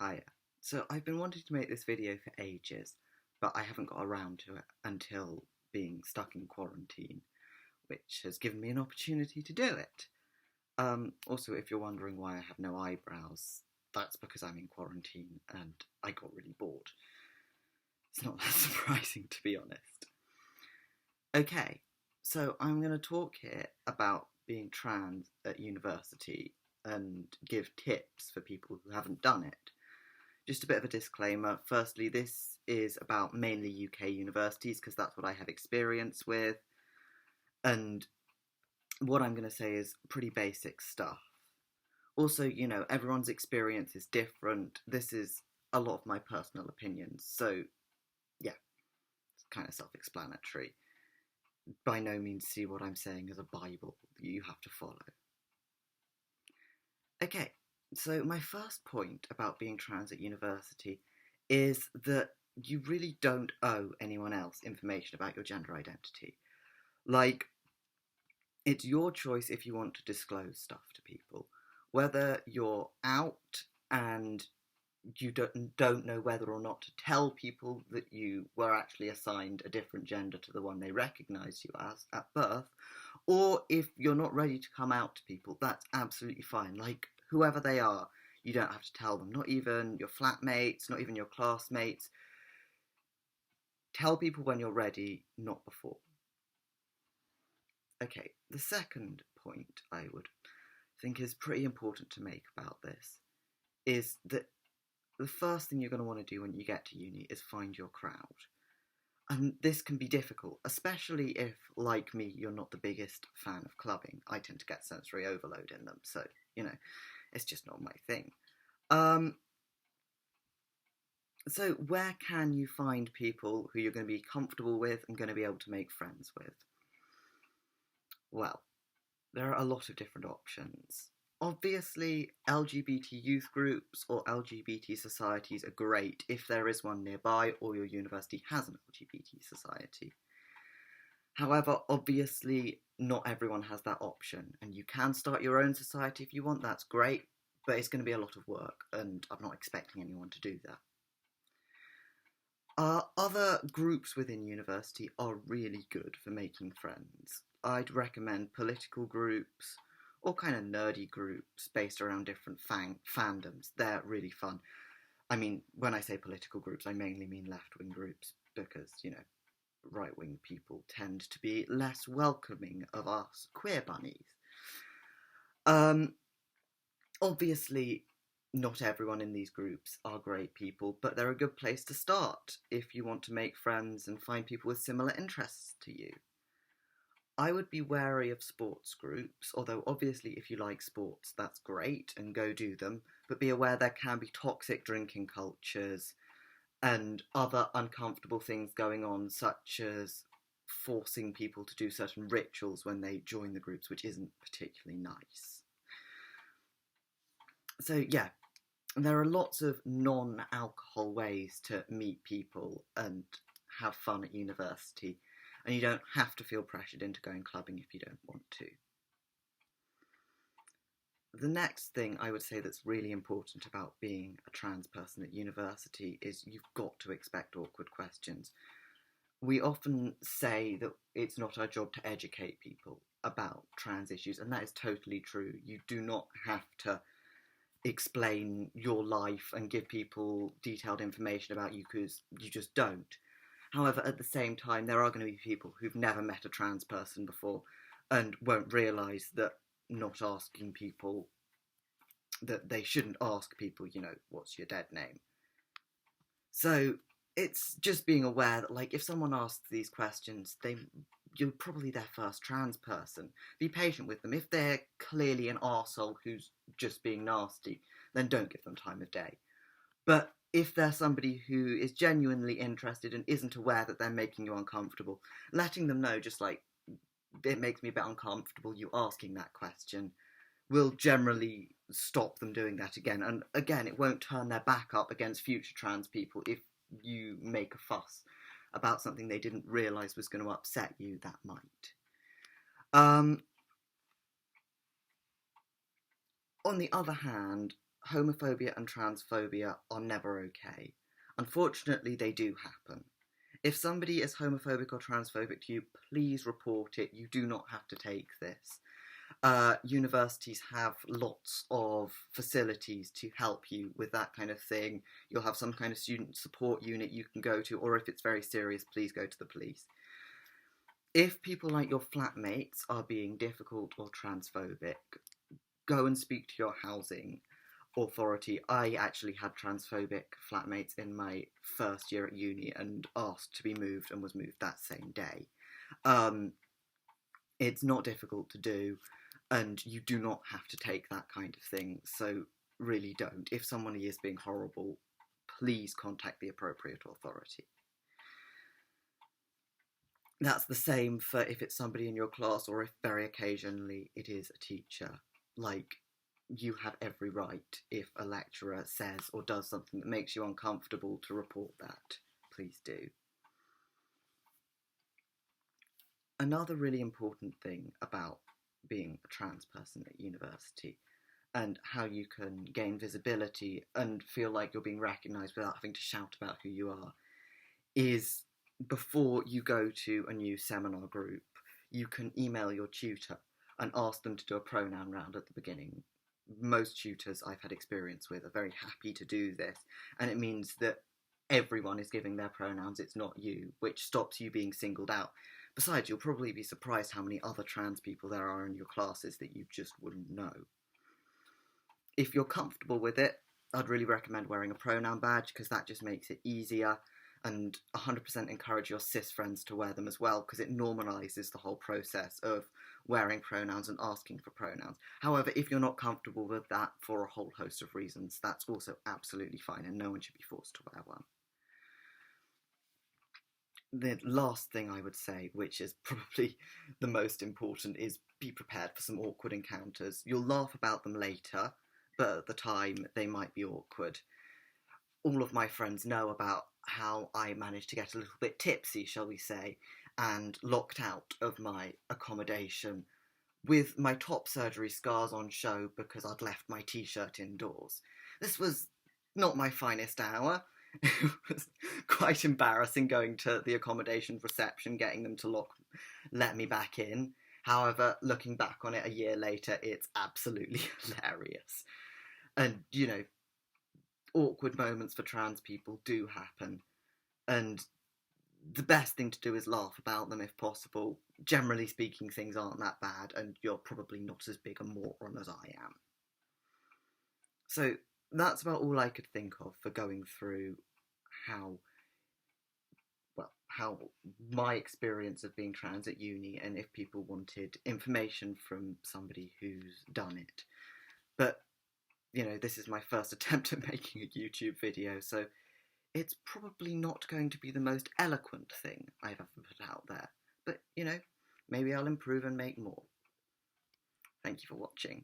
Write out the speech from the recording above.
Hiya. So I've been wanting to make this video for ages, but I haven't got around to it until being stuck in quarantine, which has given me an opportunity to do it. Also, if you're wondering why I have no eyebrows, that's because I'm in quarantine and I got really bored. It's not that surprising, to be honest. Okay, so I'm going to talk here about being trans at university and give tips for people who haven't done it. Just a bit of a disclaimer. Firstly, this is about mainly UK universities because that's what I have experience with. And what I'm going to say is pretty basic stuff. Also, everyone's experience is different. This is a lot of my personal opinions. So, yeah, it's kind of self-explanatory. By no means see what I'm saying as a Bible that you have to follow. Okay. So my first point about being trans at university is that you really don't owe anyone else information about your gender identity. Like, it's your choice if you want to disclose stuff to people. Whether you're out and you don't know whether or not to tell people that you were actually assigned a different gender to the one they recognise you as at birth, or if you're not ready to come out to people, that's absolutely fine. Like, whoever they are, you don't have to tell them. Not even your flatmates, not even your classmates. Tell people when you're ready, not before. Okay, the second point I would think is pretty important to make about this is that the first thing you're going to want to do when you get to uni is find your crowd. And this can be difficult, especially if, like me, you're not the biggest fan of clubbing. I tend to get sensory overload in them, so, it's just not my thing. So where can you find people who you're going to be comfortable with and going to be able to make friends with? Well, there are a lot of different options. Obviously, LGBT youth groups or LGBT societies are great if there is one nearby or your university has an LGBT society. However, obviously, not everyone has that option, and you can start your own society if you want, that's great, but it's going to be a lot of work, and I'm not expecting anyone to do that. Other groups within university are really good for making friends. I'd recommend political groups, or kind of nerdy groups based around different fandoms. They're really fun. I mean, when I say political groups, I mainly mean left-wing groups because, right-wing people tend to be less welcoming of us queer bunnies. Obviously, not everyone in these groups are great people, but they're a good place to start if you want to make friends and find people with similar interests to you. I would be wary of sports groups, although obviously if you like sports, that's great and go do them, but be aware there can be toxic drinking cultures and other uncomfortable things going on, such as forcing people to do certain rituals when they join the groups, which isn't particularly nice. So yeah, there are lots of non-alcohol ways to meet people and have fun at university, and you don't have to feel pressured into going clubbing if you don't want to. The next thing I would say that's really important about being a trans person at university is you've got to expect awkward questions. We often say that it's not our job to educate people about trans issues, and that is totally true. You do not have to explain your life and give people detailed information about you because you just don't. However, at the same time, there are going to be people who've never met a trans person before and won't realise that not asking people, that they shouldn't ask people, what's your dead name? So it's just being aware that, if someone asks these questions, you're probably their first trans person. Be patient with them. If they're clearly an arsehole who's just being nasty, then don't give them time of day. But if they're somebody who is genuinely interested and isn't aware that they're making you uncomfortable, letting them know, just it makes me a bit uncomfortable, you asking that question, will generally stop them doing that again. And again, it won't turn their back up against future trans people if you make a fuss about something they didn't realise was going to upset you, that might. On the other hand, homophobia and transphobia are never okay. Unfortunately, they do happen. If somebody is homophobic or transphobic to you, please report it. You do not have to take this. Universities have lots of facilities to help you with that kind of thing. You'll have some kind of student support unit you can go to, or if it's very serious, please go to the police. If people like your flatmates are being difficult or transphobic, go and speak to your housing authority. I actually had transphobic flatmates in my first year at uni and asked to be moved and was moved that same day. It's not difficult to do, and you do not have to take that kind of thing, so really don't. If someone is being horrible, please contact the appropriate authority. That's the same for if it's somebody in your class, or if very occasionally it is a teacher. Like, you have every right, if a lecturer says or does something that makes you uncomfortable, to report that. Please do. Another really important thing about being a trans person at university, and how you can gain visibility and feel like you're being recognised without having to shout about who you are, is before you go to a new seminar group, you can email your tutor and ask them to do a pronoun round at the beginning. Most tutors I've had experience with are very happy to do this, and it means that everyone is giving their pronouns, it's not you, which stops you being singled out. Besides, you'll probably be surprised how many other trans people there are in your classes that you just wouldn't know. If you're comfortable with it, I'd really recommend wearing a pronoun badge, because that just makes it easier, and 100% encourage your cis friends to wear them as well, because it normalises the whole process of wearing pronouns and asking for pronouns. However, if you're not comfortable with that for a whole host of reasons, that's also absolutely fine, and no one should be forced to wear one. The last thing I would say, which is probably the most important, is be prepared for some awkward encounters. You'll laugh about them later, but at the time they might be awkward. All of my friends know about how I managed to get a little bit tipsy, shall we say, and locked out of my accommodation with my top surgery scars on show because I'd left my t-shirt indoors. This was not my finest hour. It was quite embarrassing going to the accommodation reception, getting them to let me back in. However, looking back on it a year later, it's absolutely hilarious. And, you know, awkward moments for trans people do happen, and the best thing to do is laugh about them if possible. Generally speaking, things aren't that bad, and you're probably not as big a moron as I am. So that's about all I could think of for going through how my experience of being trans at uni, and if people wanted information from somebody who's done it. But, you know, this is my first attempt at making a YouTube video, so it's probably not going to be the most eloquent thing I've ever put out there. But, you know, maybe I'll improve and make more. Thank you for watching.